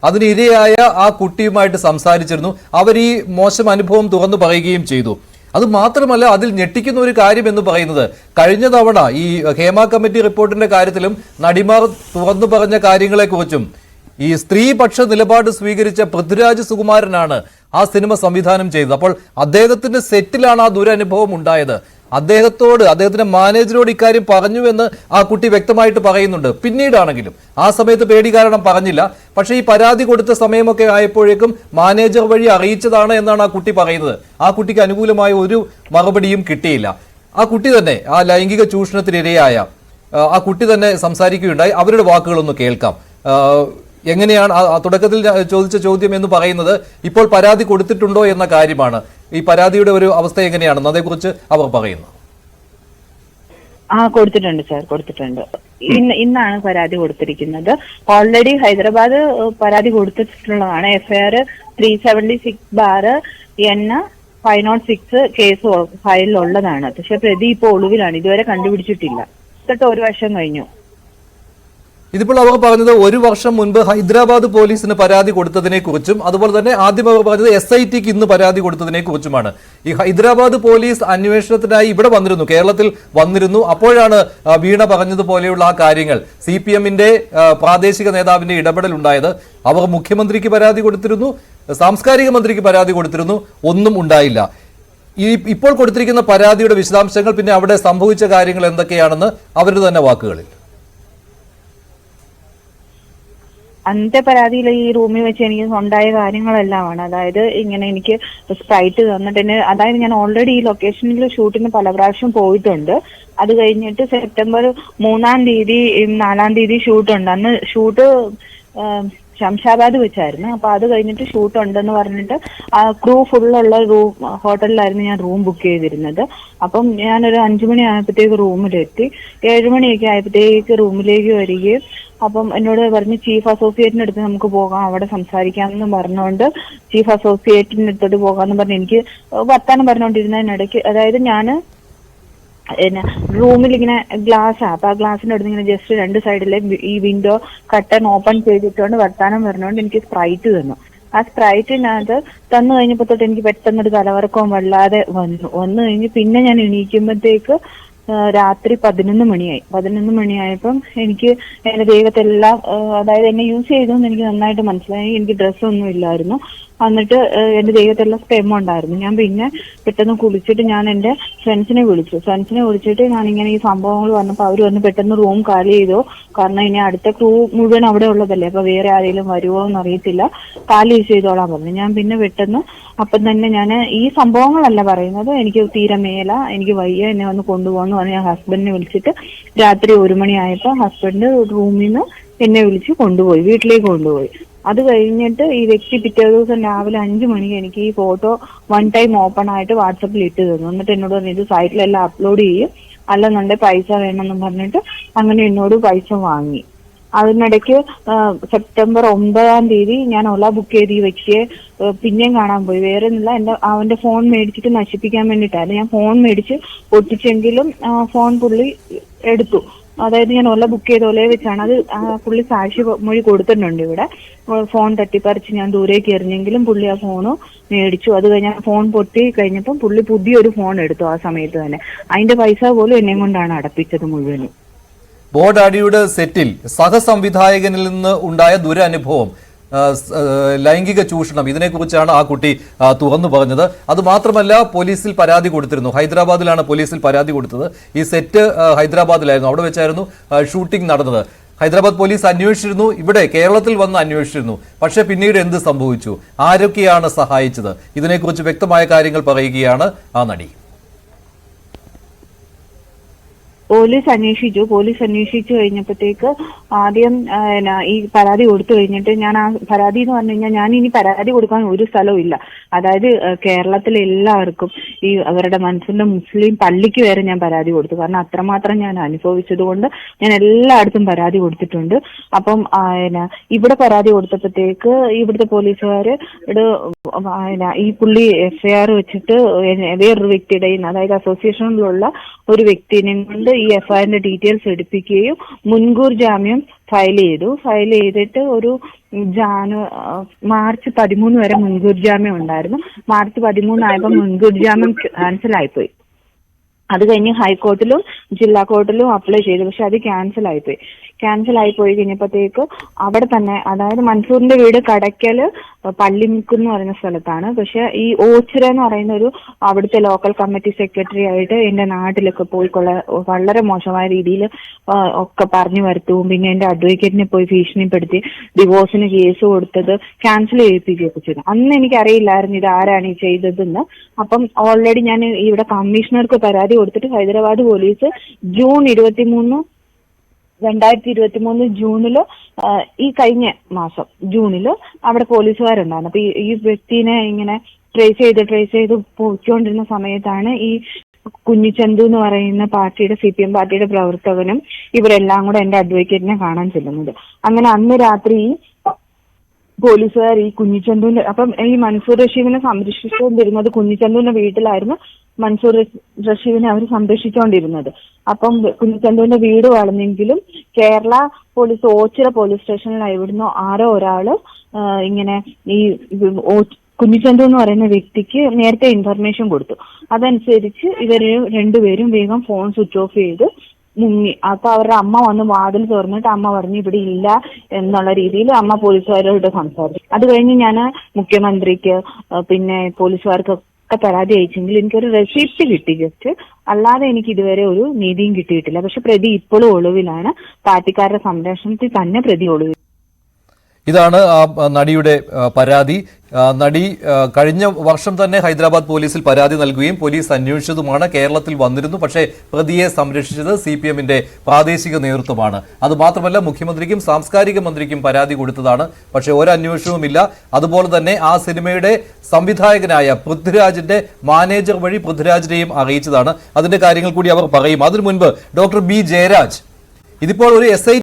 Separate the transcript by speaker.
Speaker 1: അതിനിരയായ ആ കുട്ടിയുമായിട്ട് സംസാരിച്ചിരുന്നു. അവർ ഈ മോശം അനുഭവം തുറന്നു പറയുകയും ചെയ്തു. അത് മാത്രമല്ല, അതിൽ ഞെട്ടിക്കുന്ന ഒരു കാര്യം എന്ന് പറയുന്നത്, കഴിഞ്ഞ തവണ ഈ ഹേമ കമ്മിറ്റി റിപ്പോർട്ടിന്റെ കാര്യത്തിലും നടിമാർ തുറന്നു പറഞ്ഞ കാര്യങ്ങളെക്കുറിച്ചും ഈ സ്ത്രീപക്ഷ നിലപാട് സ്വീകരിച്ച പൃഥ്വിരാജ് സുകുമാരനാണ് ആ സിനിമ സംവിധാനം ചെയ്തത്. അപ്പോൾ അദ്ദേഹത്തിന്റെ സെറ്റിലാണ് ആ ദുരനുഭവം ഉണ്ടായത്. അദ്ദേഹത്തിന്റെ മാനേജരോട് ഇക്കാര്യം പറഞ്ഞു എന്ന് ആ കുട്ടി വ്യക്തമായിട്ട് പറയുന്നുണ്ട്. പിന്നീടാണെങ്കിലും ആ സമയത്ത് പേടി കാരണം പറഞ്ഞില്ല. പക്ഷേ ഈ പരാതി കൊടുത്ത സമയമൊക്കെ ആയപ്പോഴേക്കും മാനേജർ വഴി അറിയിച്ചതാണ് എന്നാണ് ആ കുട്ടി പറയുന്നത്. ആ കുട്ടിക്ക് അനുകൂലമായ ഒരു മറുപടിയും കിട്ടിയില്ല. ആ കുട്ടി തന്നെ, ആ ലൈംഗിക ചൂഷണത്തിനിരയായ ആ കുട്ടി തന്നെ സംസാരിക്കുകയുണ്ടായി. അവരുടെ വാക്കുകളൊന്ന് കേൾക്കാം. എങ്ങനെയാണ് തുടക്കത്തിൽ ചോദിച്ച ചോദ്യം എന്ന് പറയുന്നത്, ഇപ്പോൾ പരാതി കൊടുത്തിട്ടുണ്ടോ എന്ന കാര്യമാണ്. ഈ പരാതിയുടെ ഒരു അവസ്ഥ എങ്ങനെയാണെന്ന് അതേക്കുറിച്ച് അവർ പറയുന്നു.
Speaker 2: കൊടുത്തിട്ടുണ്ട് സാർ, കൊടുത്തിട്ടുണ്ട്. ഇന്നാണ് പരാതി കൊടുത്തിരിക്കുന്നത്. ഓൾറെഡി ഹൈദരാബാദ് പരാതി കൊടുത്തിട്ടുള്ളതാണ്. FIR 376/N506 case ഫയലിലുള്ളതാണ്. പക്ഷെ പ്രതി ഇപ്പോൾ ഒളിവിലാണ്, ഇതുവരെ കണ്ടുപിടിച്ചിട്ടില്ല. തൊട്ട് 1 വർഷം കഴിഞ്ഞു.
Speaker 1: ഇതിപ്പോൾ അവർ പറഞ്ഞത് 1 വർഷം മുൻപ് ഹൈദരാബാദ് പോലീസിന് പരാതി കൊടുത്തതിനെ കുറിച്ചും അതുപോലെ തന്നെ ആദ്യം അവർ പറഞ്ഞത് SITക്ക് ഇന്ന് പരാതി കൊടുത്തതിനെ കുറിച്ചുമാണ്. ഈ ഹൈദരാബാദ് പോലീസ് അന്വേഷണത്തിനായി ഇവിടെ വന്നിരുന്നു, കേരളത്തിൽ വന്നിരുന്നു. അപ്പോഴാണ് വീണ പറഞ്ഞതുപോലെയുള്ള ആ കാര്യങ്ങൾ, CPMന്റെ പ്രാദേശിക നേതാവിന്റെ ഇടപെടൽ ഉണ്ടായത്. അവർ മുഖ്യമന്ത്രിക്ക് പരാതി കൊടുത്തിരുന്നു, സാംസ്കാരിക മന്ത്രിക്ക് പരാതി കൊടുത്തിരുന്നു, ഒന്നും ഉണ്ടായില്ല. ഇപ്പോൾ കൊടുത്തിരിക്കുന്ന പരാതിയുടെ വിശദാംശങ്ങൾ, പിന്നെ അവിടെ സംഭവിച്ച കാര്യങ്ങൾ എന്തൊക്കെയാണെന്ന് അവരുടെ തന്നെ വാക്കുകളിൽ.
Speaker 2: അന്നത്തെ പരാതിയിൽ ഈ റൂമിൽ വെച്ച് എനിക്ക് ഉണ്ടായ കാര്യങ്ങളെല്ലാമാണ്. അതായത് ഇങ്ങനെ എനിക്ക് സ്പ്രൈറ്റ് തന്നിട്ട്, അതായത് ഞാൻ ഓൾറെഡി ഈ ലൊക്കേഷനിൽ ഷൂട്ടിന് പല പ്രാവശ്യം പോയിട്ടുണ്ട്. അത് കഴിഞ്ഞിട്ട് സെപ്റ്റംബർ 3-ാം തീയതി 4-ാം തീയതി ഷൂട്ടുണ്ട്. അന്ന് ഷൂട്ട് ശംഷാബാദ് വെച്ചായിരുന്നു. അപ്പൊ അത് കഴിഞ്ഞിട്ട് ഷൂട്ട് ഉണ്ടെന്ന് പറഞ്ഞിട്ട് ക്രൂ ഫുള്ളുള്ള ഹോട്ടലിലായിരുന്നു ഞാൻ റൂം ബുക്ക് ചെയ്തിരുന്നത്. അപ്പം ഞാനൊരു 5 മണി ആയപ്പോഴത്തേക്ക് റൂമിലെത്തി. 7 മണിയൊക്കെ ആയപ്പോഴത്തേക്ക് റൂമിലേക്ക് വരികയും അപ്പം എന്നോട് പറഞ്ഞ് ചീഫ് അസോസിയേറ്റിന്റെ അടുത്ത് നമുക്ക് പോകാം, അവിടെ സംസാരിക്കാമെന്ന് പറഞ്ഞുകൊണ്ട് ചീഫ് അസോസിയേറ്റിന്റെ അടുത്തോട്ട് പോകാമെന്ന് പറഞ്ഞ് എനിക്ക് വർത്താനം പറഞ്ഞുകൊണ്ടിരുന്നതിനിടയ്ക്ക്, അതായത് ഞാൻ റൂമിൽ ഇങ്ങനെ ഗ്ലാസ്സാ, അപ്പൊ ആ ഗ്ലാസിന്റെ അടുത്ത് ഇങ്ങനെ ജസ്റ്റ് 2 സൈഡിലെ ഈ വിൻഡോ കട്ടൺ ഓപ്പൺ ചെയ്തിട്ടുകൊണ്ട് വർത്താനം പറഞ്ഞുകൊണ്ട് എനിക്ക് സ്പ്രൈറ്റ് തന്നു. ആ സ്പ്രൈറ്റിനകത്ത് തന്നു കഴിഞ്ഞപ്പോ തൊട്ട് എനിക്ക് പെട്ടെന്നൊരു തലകറക്കവും വല്ലാതെ വന്നു കഴിഞ്ഞ് പിന്നെ ഞാൻ എണീക്കുമ്പോഴത്തേക്ക് രാത്രി 11 മണിയായി. 11 മണിയായപ്പം എനിക്ക് എന്റെ ദേഹത്തെല്ലാം, അതായത് എന്നെ യൂസ് ചെയ്തെന്ന് എനിക്ക് നന്നായിട്ട് മനസ്സിലായി. എനിക്ക് ഡ്രസ്സൊന്നും ഇല്ലായിരുന്നു. എന്നിട്ട് എന്റെ ദേഹത്തെല്ലാം സ്റ്റെം ഉണ്ടായിരുന്നു. ഞാൻ പിന്നെ പെട്ടെന്ന് കുളിച്ചിട്ട് ഞാൻ എന്റെ ഫ്രണ്ട്സിനെ വിളിച്ചിട്ട് ഞാനിങ്ങനെ ഈ സംഭവങ്ങൾ വന്നപ്പോൾ അവർ വന്ന് പെട്ടെന്ന് റൂം കാലി ചെയ്തോ, കാരണം ഇനി അടുത്ത ക്രൂ മുഴുവൻ അവിടെ ഉള്ളതല്ലേ, അപ്പൊ വേറെ ആരെങ്കിലും വരുമോ എന്ന് അറിയത്തില്ല, കാലി ചെയ്തോളാൻ പറഞ്ഞു. ഞാൻ പിന്നെ പെട്ടെന്ന് അപ്പം തന്നെ ഞാൻ ഈ സംഭവങ്ങളല്ല പറയുന്നത്, എനിക്ക് തീരെ മേല, എനിക്ക് വയ്യ, എന്നെ വന്ന് കൊണ്ടുപോകുന്നു പറഞ്ഞ് ഞാൻ ഹസ്ബൻഡിനെ വിളിച്ചിട്ട് രാത്രി 1 മണിയായപ്പോൾ ഹസ്ബൻഡ് റൂമിൽ നിന്ന് എന്നെ വിളിച്ച് കൊണ്ടുപോയി, വീട്ടിലേക്ക് കൊണ്ടുപോയി. അത് കഴിഞ്ഞിട്ട് ഈ വ്യക്തി പിറ്റേ ദിവസം രാവിലെ 5 മണിക്ക് എനിക്ക് ഈ ഫോട്ടോ 1 ടൈം ഓപ്പൺ ആയിട്ട് വാട്സപ്പിൽ ഇട്ട് തന്നു. എന്നിട്ട് എന്നോട് പറഞ്ഞു ഇത് സൈറ്റിലെല്ലാം അപ്ലോഡ് ചെയ്യും, അല്ലെന്നുണ്ടെങ്കിൽ പൈസ വേണമെന്ന് പറഞ്ഞിട്ട് അങ്ങനെ എന്നോട് പൈസ വാങ്ങി. അതിനിടയ്ക്ക് സെപ്റ്റംബർ 9-ാം തീയതി ഞാൻ ഓല ബുക്ക് ചെയ്ത് ഈ വ്യക്തിയെ പിന്നെയും കാണാൻ പോയി. വേറെ ഒന്നുമില്ല, അവന്റെ ഫോൺ മേടിച്ചിട്ട് നശിപ്പിക്കാൻ വേണ്ടിയിട്ടായിരുന്നു. ഞാൻ ഫോൺ മേടിച്ച് പൊട്ടിച്ചെങ്കിലും ഫോൺ പുള്ളി എടുത്തു. അതായത് ഞാൻ ഓല ബുക്ക് ചെയ്ത ഓലയെ വെച്ചാണ് അത്. പുള്ളി സാക്ഷി മൊഴി കൊടുത്തിട്ടുണ്ട് ഇവിടെ. ഫോൺ തട്ടിപ്പറിച്ച് ഞാൻ ദൂരേക്ക് എറിഞ്ഞെങ്കിലും പുള്ളി ആ ഫോണ് മേടിച്ചു. അത് കഴിഞ്ഞാൽ ഫോൺ പൊട്ടി കഴിഞ്ഞപ്പം പുള്ളി പുതിയൊരു ഫോൺ എടുത്തു ആ സമയത്ത് തന്നെ. അതിന്റെ പൈസ പോലും എന്നെ കൊണ്ടാണ് അടപ്പിച്ചത് മുഴുവനും.
Speaker 1: ബോഡാഡിയുടെ സെറ്റിൽ സഹസംവിധായകനിൽ നിന്ന് ഉണ്ടായ ദുരനുഭവം, ലൈംഗിക ചൂഷണം, ഇതിനെക്കുറിച്ചാണ് ആ കുട്ടി തുറന്നു പറഞ്ഞത്. അത് മാത്രമല്ല, പോലീസിൽ പരാതി കൊടുത്തിരുന്നു. ഹൈദരാബാദിലാണ് പോലീസിൽ പരാതി കൊടുത്തത്. ഈ സെറ്റ് ഹൈദരാബാദിലായിരുന്നു, അവിടെ വെച്ചായിരുന്നു ഷൂട്ടിംഗ് നടന്നത്. ഹൈദരാബാദ് പോലീസ് അന്വേഷിച്ചിരുന്നു, ഇവിടെ കേരളത്തിൽ വന്ന് അന്വേഷിച്ചിരുന്നു. പക്ഷേ പിന്നീട് എന്ത് സംഭവിച്ചു, ആരൊക്കെയാണ് സഹായിച്ചത്, ഇതിനെക്കുറിച്ച് വ്യക്തമായ കാര്യങ്ങൾ പറയുകയാണ് ആ നടി.
Speaker 2: പോലീസ് അന്വേഷിച്ചു കഴിഞ്ഞപ്പോഴത്തേക്ക് ആദ്യം ഈ പരാതി കൊടുത്തു കഴിഞ്ഞിട്ട് ഞാൻ ആ പരാതി എന്ന് പറഞ്ഞു കഴിഞ്ഞാൽ ഞാൻ ഇനി പരാതി കൊടുക്കാൻ ഒരു സ്ഥലവും ഇല്ല. അതായത് കേരളത്തിലെ എല്ലാവർക്കും ഈ അവരുടെ മനസ്സിന്റെ മുസ്ലിം പള്ളിക്ക് വരെ ഞാൻ പരാതി കൊടുത്തു. കാരണം അത്രമാത്രം ഞാൻ അനുഭവിച്ചത് കൊണ്ട് ഞാൻ എല്ലായിടത്തും പരാതി കൊടുത്തിട്ടുണ്ട്. അപ്പം ഇവിടെ പരാതി കൊടുത്തപ്പോഴത്തേക്ക് ഇവിടുത്തെ പോലീസുകാര് ഈ പുള്ളി FIR വെച്ചിട്ട് വേറൊരു വ്യക്തിയുടെ, അതായത് അസോസിയേഷനിലുള്ള ഒരു വ്യക്തിനെ കൊണ്ട് ഈ എഫ്ഐആറിന്റെ ഡീറ്റെയിൽസ് എടുപ്പിക്കുകയും മുൻകൂർ ജാമ്യം ഫയൽ ചെയ്തിട്ട് ഒരു മാർച്ച് 13 വരെ മുൻകൂർ ജാമ്യം ഉണ്ടായിരുന്നു. മാർച്ച് 13 ആയപ്പോൾ മുൻകൂർ ജാമ്യം ക്യാൻസൽ ആയിപ്പോയി. അത് കഴിഞ്ഞ് ഹൈക്കോർട്ടിലും ജില്ലാ കോർട്ടിലും അപ്ലൈ ചെയ്തു. പക്ഷെ അത് ക്യാൻസൽ ആയിപ്പോയി കഴിഞ്ഞപ്പോഴത്തേക്ക് അവിടെ തന്നെ, അതായത് മൻസൂറിന്റെ വീട് കടയ്ക്കല് പള്ളിമുക്ക് എന്ന് പറയുന്ന സ്ഥലത്താണ്. പക്ഷെ ഈ ഓച്ചിറ എന്ന് പറയുന്ന ഒരു അവിടുത്തെ ലോക്കൽ കമ്മിറ്റി സെക്രട്ടറി ആയിട്ട് എന്റെ നാട്ടിലൊക്കെ പോയിക്കൊള്ള വളരെ മോശമായ രീതിയിൽ ഒക്കെ പറഞ്ഞു വരുത്തും. പിന്നെ എന്റെ അഡ്വക്കേറ്റിനെ പോയി ഭീഷണിപ്പെടുത്തി ഡിവോഴ്സിന് കേസ് കൊടുത്തത് ക്യാൻസൽ ചെയ്യിപ്പിക്കുകയൊക്കെ ചെയ്തു. അന്ന് എനിക്കറിയില്ലായിരുന്നു ഇത് ആരാണ് ഈ ചെയ്തതെന്ന്. അപ്പം ഓൾറെഡി ഞാൻ ഇവിടെ കമ്മീഷണർക്ക് പരാതി കൊടുത്തിട്ട് ഹൈദരാബാദ് പോലീസ് ജൂൺ 2023 ജൂണില്, ഈ കഴിഞ്ഞ മാസം ജൂണില് അവിടെ പോലീസുകാരുണ്ടായിരുന്നു. അപ്പൊ ഈ വ്യക്തിനെ ഇങ്ങനെ ട്രേസ് ചെയ്ത് പോയിക്കൊണ്ടിരുന്ന സമയത്താണ് ഈ കുഞ്ഞിച്ചന്തു എന്ന് പറയുന്ന പാർട്ടിയുടെ CPM പാർട്ടിയുടെ പ്രവർത്തകനും ഇവരെല്ലാം കൂടെ എന്റെ അഡ്വക്കേറ്റിനെ കാണാൻ ചെല്ലുന്നത്. അങ്ങനെ അന്ന് രാത്രി പോലീസുകാർ ഈ കുഞ്ഞിച്ചന്തുവിന്റെ, അപ്പം ഈ മൻസൂർ റഷീദിനെ സംരക്ഷിച്ചുകൊണ്ടിരുന്നത് കുഞ്ഞിച്ചന്തുവിന്റെ വീട്ടിലായിരുന്നു. മൻസൂർ റഷീദിനെ അവർ സംരക്ഷിച്ചുകൊണ്ടിരുന്നത്. അപ്പം കുഞ്ഞിച്ചന്തുവിന്റെ വീട് വളഞ്ഞെങ്കിലും കേരള പോലീസ് ഓച്ചിറ പോലീസ് സ്റ്റേഷനിൽ ഇവിടുന്ന് ആരോ ഒരാള് ഇങ്ങനെ ഈ കുഞ്ഞിച്ചന്തു എന്ന് പറയുന്ന വ്യക്തിക്ക് നേരത്തെ ഇൻഫർമേഷൻ കൊടുത്തു. അതനുസരിച്ച് ഇവര് രണ്ടുപേരും വേഗം ഫോൺ സ്വിച്ച് ഓഫ് ചെയ്ത് മുങ്ങി. അപ്പൊ അവരുടെ അമ്മ വന്ന് വാതിൽ തുറന്നിട്ട് അമ്മ പറഞ്ഞു ഇവിടെ ഇല്ല എന്നുള്ള രീതിയിൽ അമ്മ പോലീസുകാരോട് സംസാരിച്ചു. അത് കഴിഞ്ഞ് ഞാൻ മുഖ്യമന്ത്രിക്ക് പിന്നെ പോലീസുകാർക്കൊക്കെ പരാതി അയച്ചെങ്കിൽ എനിക്കൊരു റെസിപ്റ്റ് കിട്ടി ജസ്റ്റ്. അല്ലാതെ എനിക്ക് ഇതുവരെ ഒരു നീതിയും കിട്ടിയിട്ടില്ല. പക്ഷെ പ്രതി ഇപ്പോഴും ഒളിവിലാണ്. പാർട്ടിക്കാരുടെ സംരക്ഷണത്തിൽ തന്നെ പ്രതി ഒളിവിൽ.
Speaker 1: ഇതാണ് ആ നടിയുടെ പരാതി. നടി കഴിഞ്ഞ വർഷം തന്നെ ഹൈദരാബാദ് പോലീസിൽ പരാതി നൽകുകയും പോലീസ് അന്വേഷിച്ചതുമാണ്. കേരളത്തിൽ വന്നിരുന്നു. പക്ഷേ പ്രതിയെ സംരക്ഷിച്ചത് CPMന്റെ പ്രാദേശിക നേതൃത്വമാണ്. അതുമാത്രമല്ല മുഖ്യമന്ത്രിക്കും സാംസ്കാരിക മന്ത്രിക്കും പരാതി കൊടുത്തതാണ്. പക്ഷേ ഒരന്വേഷണവുമില്ല. അതുപോലെ തന്നെ ആ സിനിമയുടെ സംവിധായകനായ പൃഥ്വിരാജിന്റെ മാനേജർ വഴി പൃഥ്വിരാജിനെയും അറിയിച്ചതാണ്. അതിന്റെ കാര്യങ്ങൾ കൂടി അവർ പറയും. അതിനു മുൻപ് ഡോക്ടർ B ജയരാജ്, ഇതിപ്പോൾ ഒരു SI